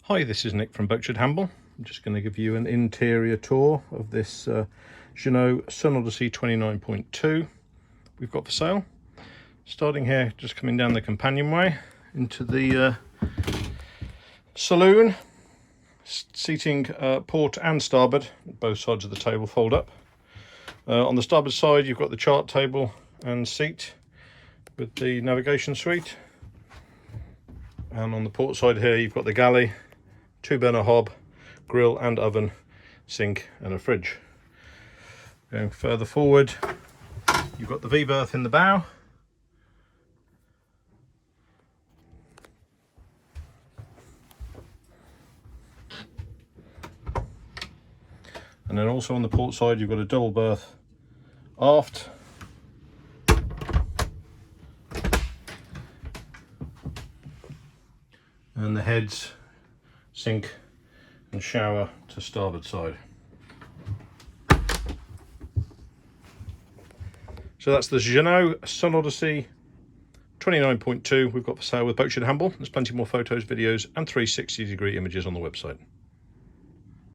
Hi, this is Nick from Boatshed. I'm just going to give you an interior tour of this Jeanneau Sun Odyssey 29.2 we've got for sale. Starting here, just coming down the companionway into the saloon. Seating port and starboard, both sides of the table fold up. On the starboard side, you've got the chart table and seat with the navigation suite. And on the port side here, you've got the galley, 2-burner hob, grill and oven, sink and a fridge. Going further forward, you've got the V-berth in the bow. And then also on the port side, you've got a double berth aft. And the heads, sink and shower to starboard side. So that's the Jeanneau Sun Odyssey 29.2 we've got for sale with Boatshed. There's plenty more photos, videos and 360-degree images on the website.